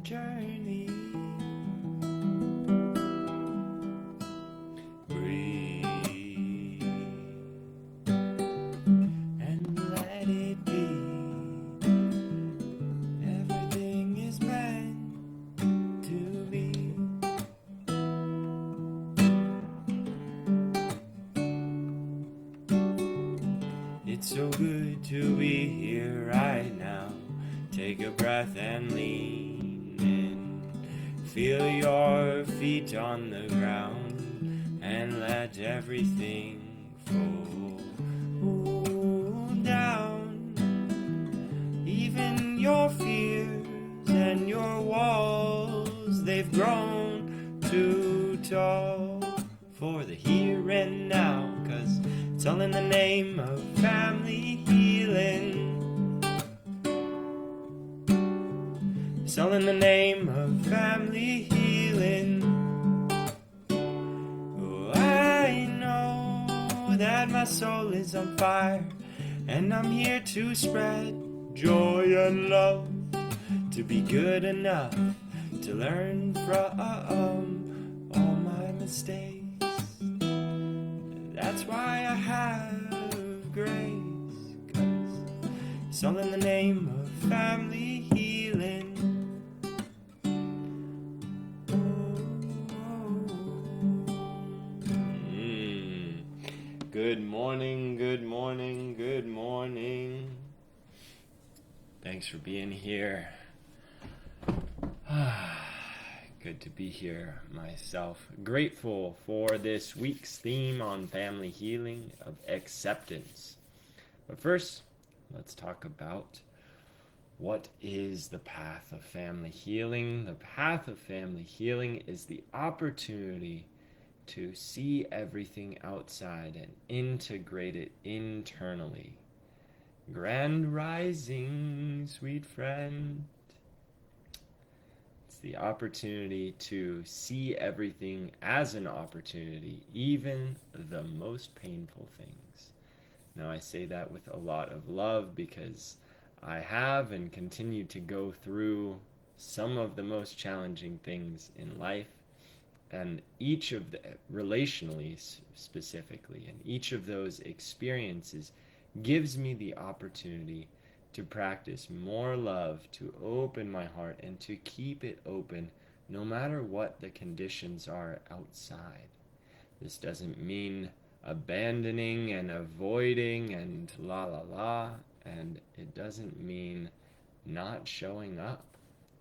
journey. Breathe and let it be. Everything is meant to be. It's so good to be here right now. Take a breath and lean in. Feel your feet on the ground and let everything fall down. Even your fears and your walls, they've grown too tall for the here and now, 'cause it's all in the name of family healing. It's all in the name of family healing. Oh, I know that my soul is on fire, and I'm here to spread joy and love, to be good enough to learn from all my mistakes. That's why I have grace, 'cause it's all in the name of family healing. Good morning, good morning, good morning. Thanks for being here. Good to be here myself. Grateful for this week's theme on family healing of acceptance. But first, let's talk about what is the path of family healing. The path of family healing is the opportunity to see everything outside and integrate it internally. Grand rising, sweet friend. It's the opportunity to see everything as an opportunity, even the most painful things. Now, I say that with a lot of love because I have and continue to go through some of the most challenging things in life. And each of the, relationally specifically, and each of those experiences gives me the opportunity to practice more love, to open my heart, and to keep it open no matter what the conditions are outside. This doesn't mean abandoning and avoiding and la la la, and it doesn't mean not showing up.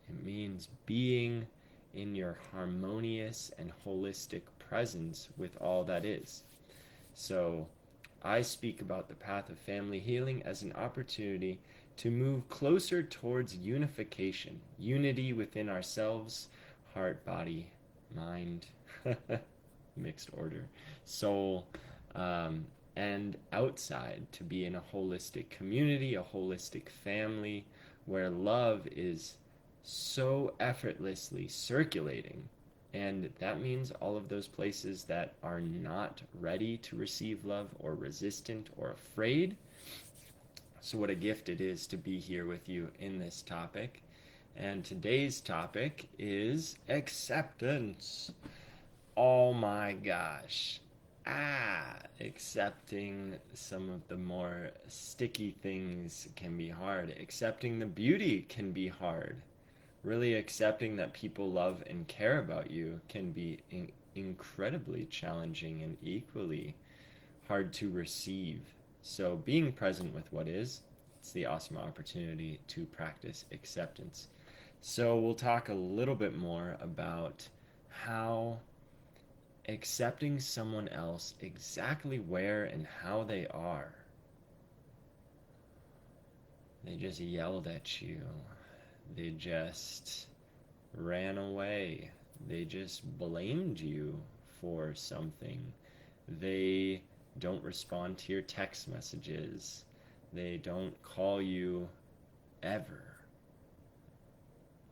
It means being in your harmonious and holistic presence with all that is. So I speak about the path of family healing as an opportunity to move closer towards unification, unity within ourselves, heart, body, mind, mixed order, soul, and outside, to be in a holistic community, a holistic family where love is so effortlessly circulating. And that means all of those places that are not ready to receive love, or resistant, or afraid. So what a gift it is to be here with you in this topic. And today's topic is acceptance. Oh my gosh. Accepting some of the more sticky things can be hard. Accepting the beauty can be hard. Really accepting that people love and care about you can be incredibly challenging and equally hard to receive. So being present with what is, it's the awesome opportunity to practice acceptance. So we'll talk a little bit more about how accepting someone else exactly where and how they are. They just yelled at you. They just ran away. They just blamed you for something. They don't respond to your text messages. They don't call you ever.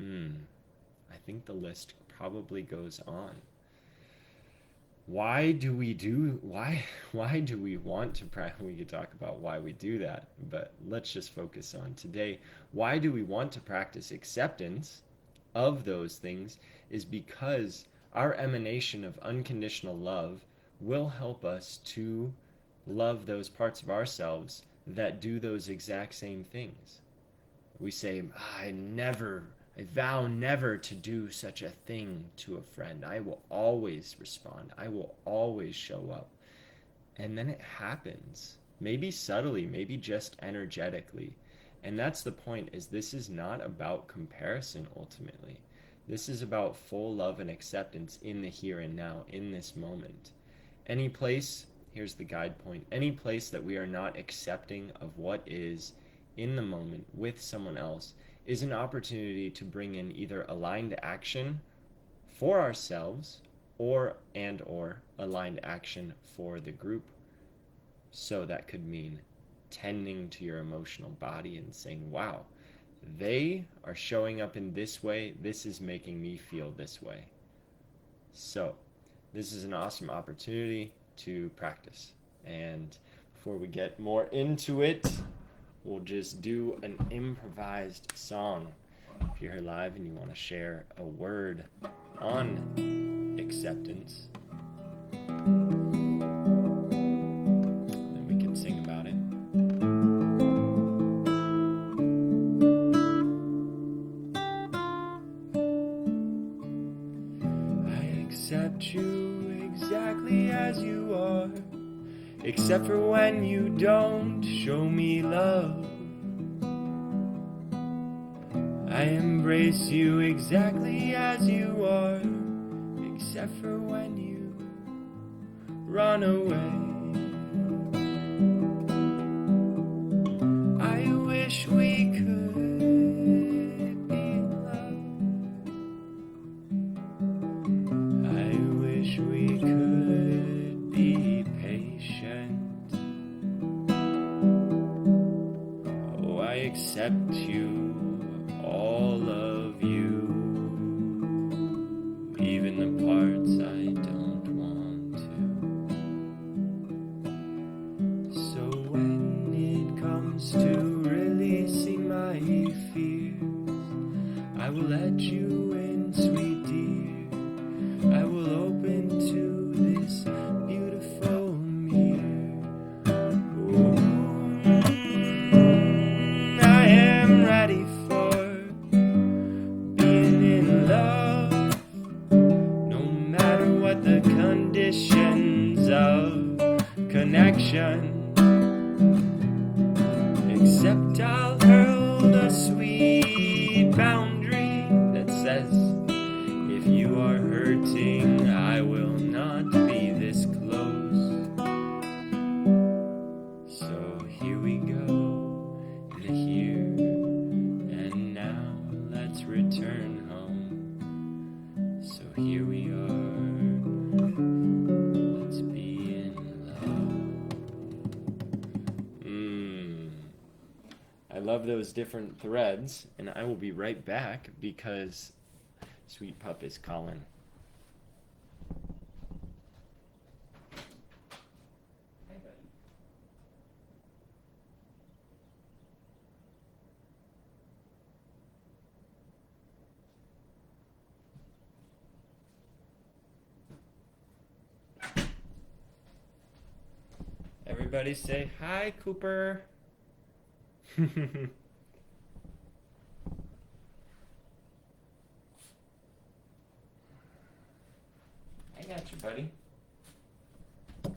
I think the list probably goes on. Why do we want to practice? We could talk about why we do that, but let's just focus on today. Why do we want to practice acceptance? of those things is because our emanation of unconditional love will help us to love those parts of ourselves that do those exact same things. We say, I vow never to do such a thing to a friend. I will always respond. I will always show up. And then it happens. Maybe subtly, maybe just energetically. And that's the point, is this is not about comparison ultimately. This is about full love and acceptance in the here and now, in this moment. Any place, here's the guide point, any place that we are not accepting of what is in the moment with someone else is an opportunity to bring in either aligned action for ourselves or aligned action for the group. So that could mean tending to your emotional body and saying, wow, they are showing up in this way. This is making me feel this way. So this is an awesome opportunity to practice. And before we get more into it, we'll just do an improvised song. If you're here live and you want to share a word on acceptance, then we can sing about it. I accept you exactly as you are, except for when you don't show me love. I embrace you exactly as you are, except for when you run away. I wish we could be in love. I wish we could be patient. Oh, I accept you, all of you, even the parts I don't want to. So when it comes to releasing my fears, I will let you in, sweet dear. I will open to this beautiful mirror. I am ready for being in love, no matter what the conditions of connection. Except I'll hurl a sweet boundary that says, if you are hurting, I will not be this close. So here we go, in the here and now, let's return home. So here we are, let's be in love. I love those different threads, and I will be right back because Sweet Pup is calling. Hi, buddy. Everybody say hi, Cooper. I got you, buddy.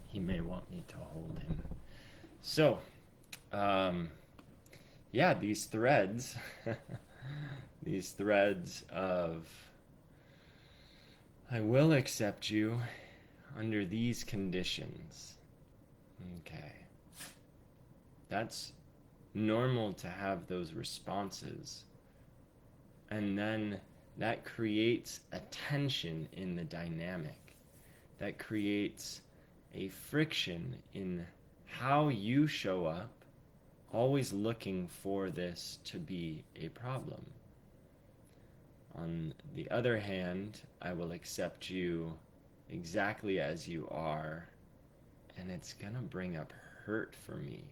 He may want me to hold him. So, yeah, these threads, these threads of, I will accept you under these conditions. Okay. That's normal to have those responses. And then that creates a tension in the dynamic. That creates a friction in how you show up, always looking for this to be a problem. On the other hand, I will accept you exactly as you are, and it's gonna bring up hurt for me.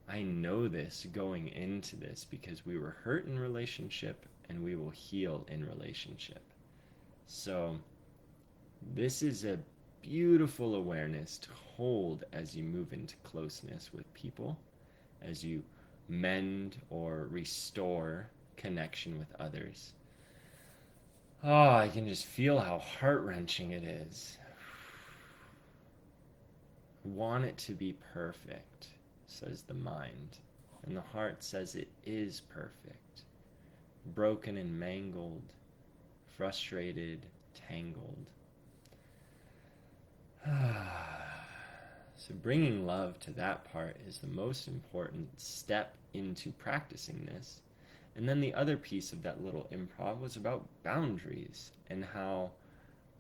I know this going into this because we were hurt in relationship and we will heal in relationship. So this is a beautiful awareness to hold as you move into closeness with people, as you mend or restore connection with others. Oh, I can just feel how heart-wrenching it is. Want it to be perfect, says the mind, and the heart says it is perfect. Broken and mangled, frustrated, tangled. So bringing love to that part is the most important step into practicing this. And then the other piece of that little improv was about boundaries and how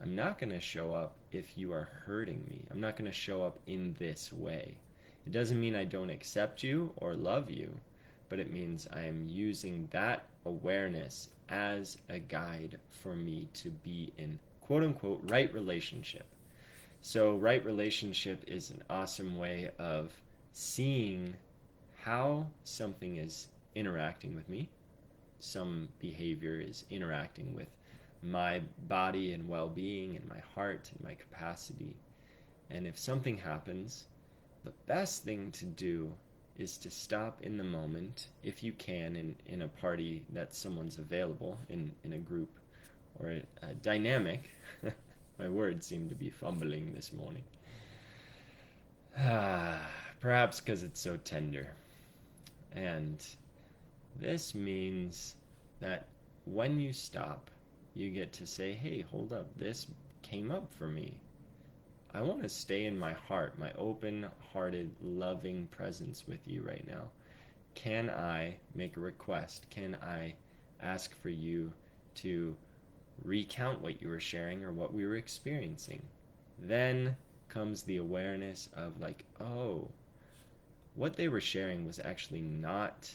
I'm not going to show up if you are hurting me. I'm not going to show up in this way. It doesn't mean I don't accept you or love you, but it means I am using that awareness as a guide for me to be in quote unquote right relationship. So right relationship is an awesome way of seeing how something is interacting with me. Some behavior is interacting with my body and well-being and my heart and my capacity. And if something happens, the best thing to do is to stop in the moment, if you can, in a party that someone's available, in a group or a dynamic. My words seem to be fumbling this morning. Perhaps because it's so tender. And this means that when you stop, you get to say, hey, hold up, this came up for me. I want to stay in my heart, my open-hearted, loving presence with you right now. Can I make a request? Can I ask for you to recount what you were sharing or what we were experiencing? Then comes the awareness of like, oh, what they were sharing was actually not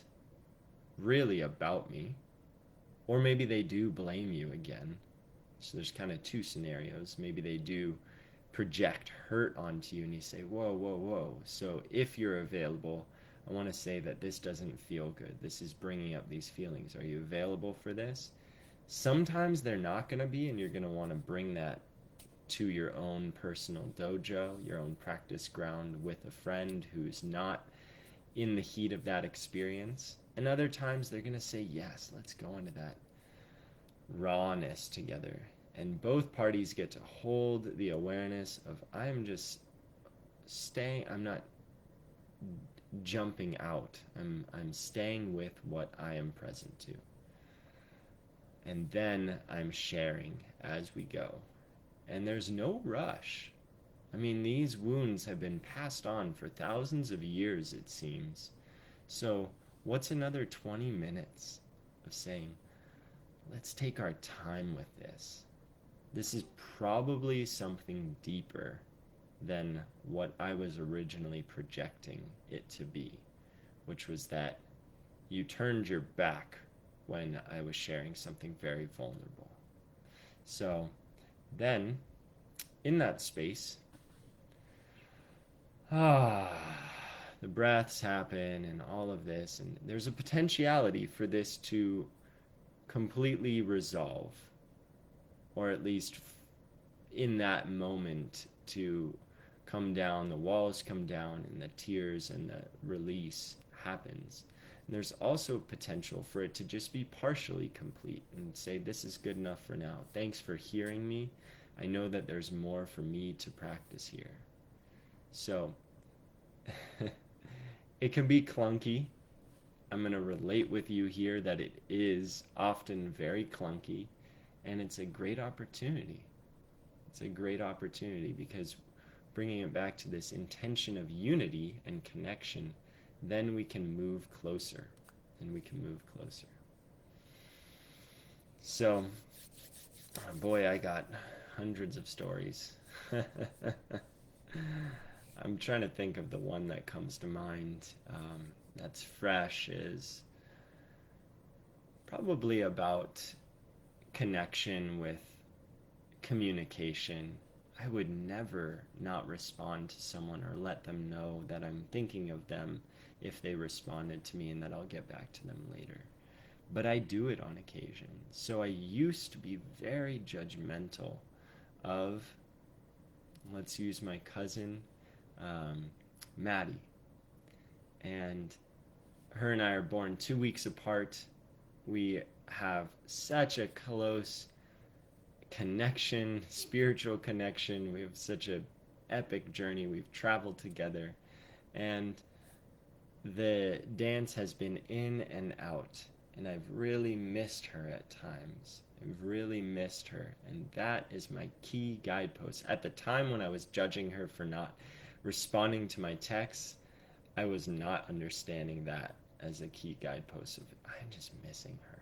really about me. Or maybe they do blame you again. So there's kind of two scenarios. Maybe they do project hurt onto you and you say, whoa, whoa, whoa. So if you're available, I want to say that this doesn't feel good. This is bringing up these feelings. Are you available for this? Sometimes they're not going to be, and you're going to want to bring that to your own personal dojo, your own practice ground with a friend who's not in the heat of that experience. And other times they're going to say, yes, let's go into that rawness together. And both parties get to hold the awareness of, I'm just staying, I'm not jumping out. I'm staying with what I am present to. And then I'm sharing as we go. And there's no rush. I mean, these wounds have been passed on for thousands of years, it seems. So what's another 20 minutes of saying, let's take our time with this? This is probably something deeper than what I was originally projecting it to be, which was that you turned your back when I was sharing something very vulnerable. So then, in that space, the breaths happen and all of this, and there's a potentiality for this to completely resolve, or at least in that moment to come down, the walls come down, and the tears and the release happens. And there's also potential for it to just be partially complete and say, this is good enough for now. Thanks for hearing me. I know that there's more for me to practice here. So it can be clunky. I'm going to relate with you here that it is often very clunky, and it's a great opportunity. It's a great opportunity because bringing it back to this intention of unity and connection, then we can move closer, and we can move closer. So, boy, I got hundreds of stories. I'm trying to think of the one that comes to mind that's fresh, is probably about connection with communication. I would never not respond to someone or let them know that I'm thinking of them if they responded to me and that I'll get back to them later. but I do it on occasion. So I used to be very judgmental of, let's use my cousin, um, Maddie. And her and I are born 2 weeks apart. We have such a close connection, spiritual connection. We have such a epic journey. We've traveled together. And the dance has been in and out. And I've really missed her at times. I've really missed her. And that is my key guidepost. At the time when I was judging her for not responding to my texts, I was not understanding that as a key guidepost of I'm just missing her.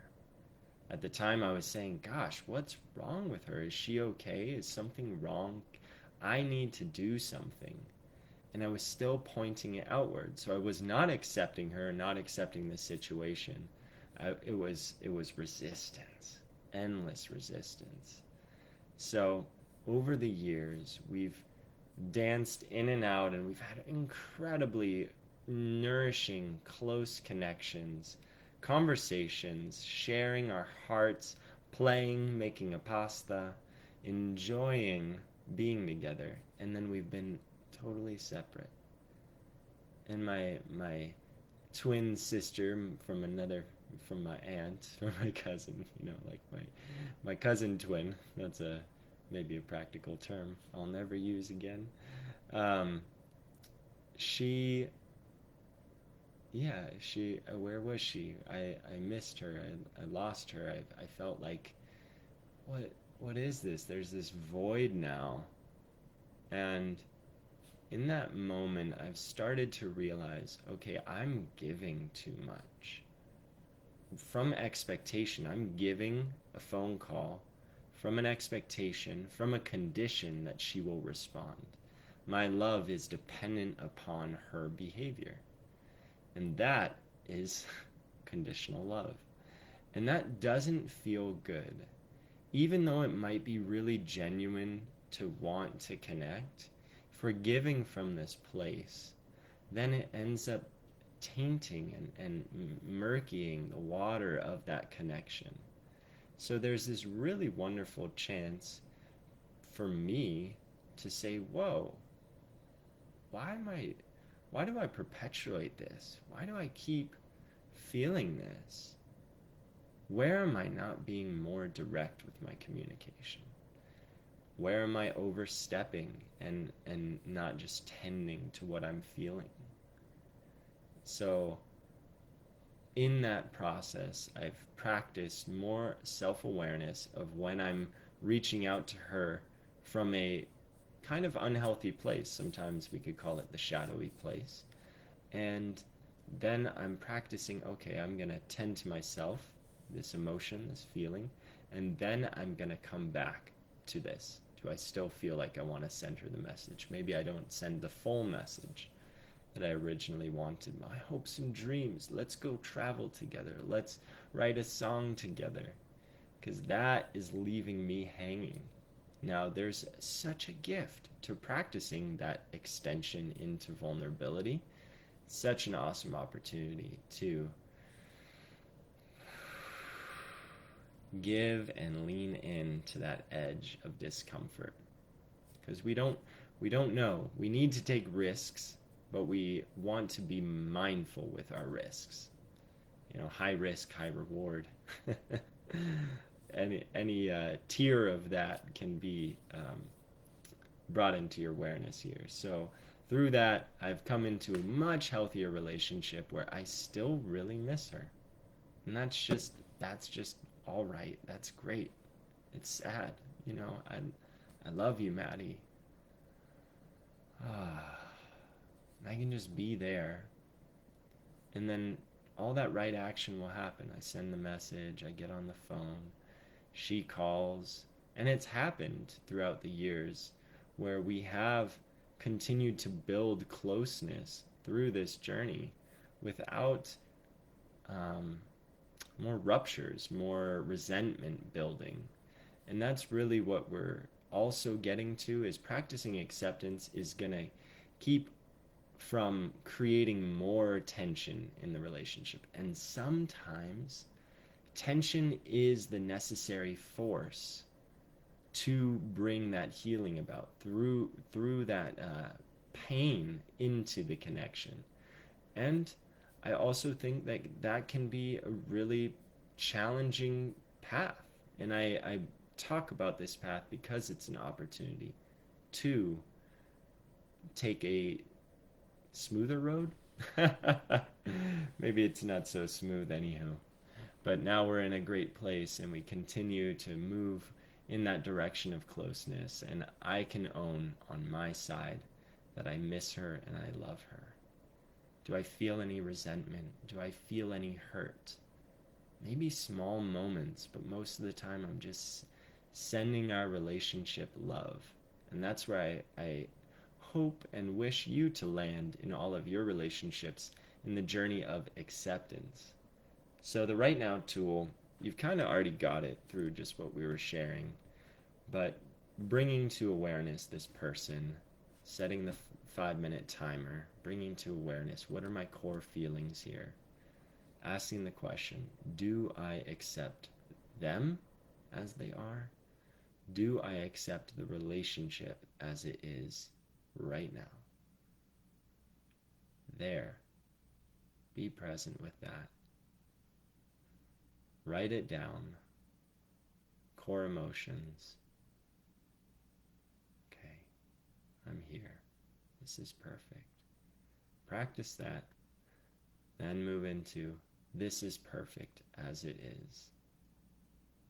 At the time I was saying, gosh, what's wrong with her? Is she okay? Is something wrong? I need to do something. And I was still pointing it outward. So I was not accepting her, not accepting the situation. It was resistance, endless resistance. So over the years, we've danced in and out, and we've had incredibly nourishing, close connections, conversations, sharing our hearts, playing, making a pasta, enjoying being together. And then we've been totally separate. And my twin sister from my aunt, from my cousin, like my cousin twin. That's maybe a practical term I'll never use again. Um, she, yeah, where was she? I missed her. I lost her. I felt like, what is this? There's this void now. And in that moment, I've started to realize, okay, I'm giving too much. From expectation, I'm giving a phone call from an expectation, from a condition that she will respond. My love is dependent upon her behavior. And that is conditional love. And that doesn't feel good. Even though it might be really genuine to want to connect, if we're giving from this place, then it ends up tainting and murkying the water of that connection. So there's this really wonderful chance for me to say, whoa, why do I perpetuate this? Why do I keep feeling this? Where am I not being more direct with my communication? Where am I overstepping and not just tending to what I'm feeling? So in that process, I've practiced more self-awareness of when I'm reaching out to her from a kind of unhealthy place. Sometimes we could call it the shadowy place. And then I'm practicing, okay, I'm going to tend to myself, this emotion, this feeling, and then I'm going to come back to this. Do I still feel like I want to send her the message? Maybe I don't send the full message that I originally wanted. My hopes and dreams. Let's go travel together. Let's write a song together. Because that is leaving me hanging. Now, there's such a gift to practicing that extension into vulnerability. Such an awesome opportunity to give and lean in to that edge of discomfort. Because we don't know. We need to take risks, but we want to be mindful with our risks. High risk, high reward. Any tier of that can be brought into your awareness here. So through that, I've come into a much healthier relationship where I still really miss her. And that's just all right. That's great. It's sad. I love you, Maddie. I can just be there. And then all that right action will happen. I send the message, I get on the phone, she calls, and it's happened throughout the years where we have continued to build closeness through this journey without more ruptures, more resentment building. And that's really what we're also getting to, is practicing acceptance is going to keep from creating more tension in the relationship. And sometimes tension is the necessary force to bring that healing about through that pain into the connection. And I also think that that can be a really challenging path. And I talk about this path because it's an opportunity to take a smoother road. Maybe it's not so smooth anyhow. But now we're in a great place and we continue to move in that direction of closeness. And I can own on my side that I miss her and I love her. Do I feel any resentment? Do I feel any hurt? Maybe small moments, but most of the time I'm just sending our relationship love. And that's where I hope and wish you to land in all of your relationships in the journey of acceptance. So the Right Now tool, you've kind of already got it through just what we were sharing, but bringing to awareness this person, setting the 5-minute timer, bringing to awareness, what are my core feelings here? Asking the question, do I accept them as they are? Do I accept the relationship as it is right now? There. Be present with that. Write it down. Core emotions. Okay, I'm here. This is perfect. Practice that. Then move into, this is perfect as it is.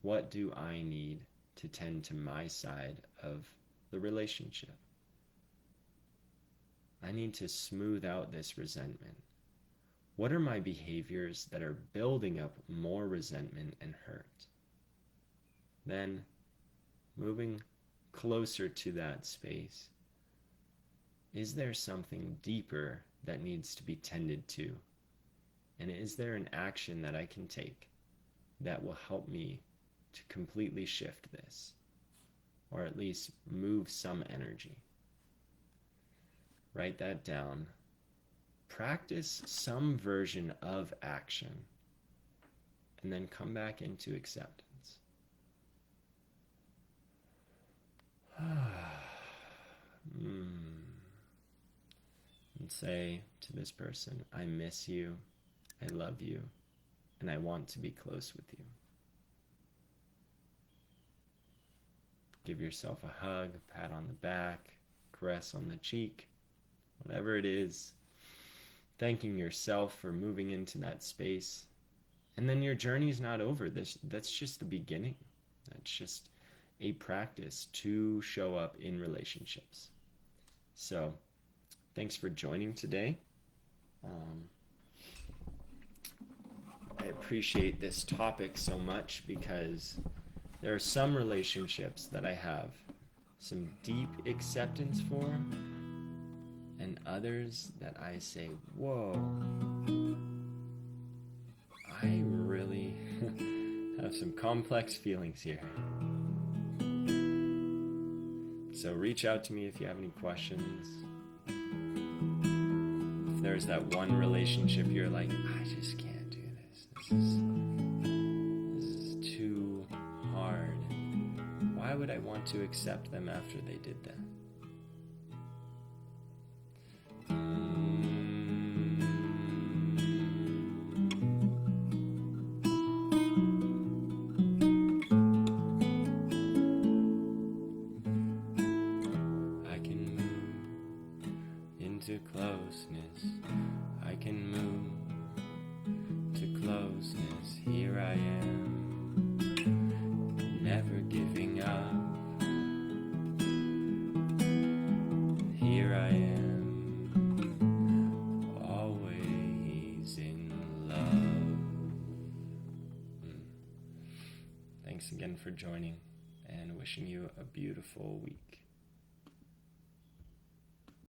What do I need to tend to my side of the relationship? I need to smooth out this resentment. What are my behaviors that are building up more resentment and hurt? Then, moving closer to that space, is there something deeper that needs to be tended to? And is there an action that I can take that will help me to completely shift this? Or at least move some energy? Write that down. Practice some version of action. And then come back into acceptance. And say to this person, I miss you, I love you, and I want to be close with you. Give yourself a hug, a pat on the back, caress on the cheek, whatever it is. Thanking yourself for moving into that space. And then your journey's not over. That's just the beginning. That's just a practice to show up in relationships. So, thanks for joining today. I appreciate this topic so much because there are some relationships that I have some deep acceptance for, and others that I say, whoa, I really have some complex feelings here. So reach out to me if you have any questions. If there's that one relationship you're like, I just can't do this. This is too hard. Why would I want to accept them after they did that? Closeness, I can move to closeness. Here I am, never giving up. Here I am, always in love. Thanks again for joining, and wishing you a beautiful week.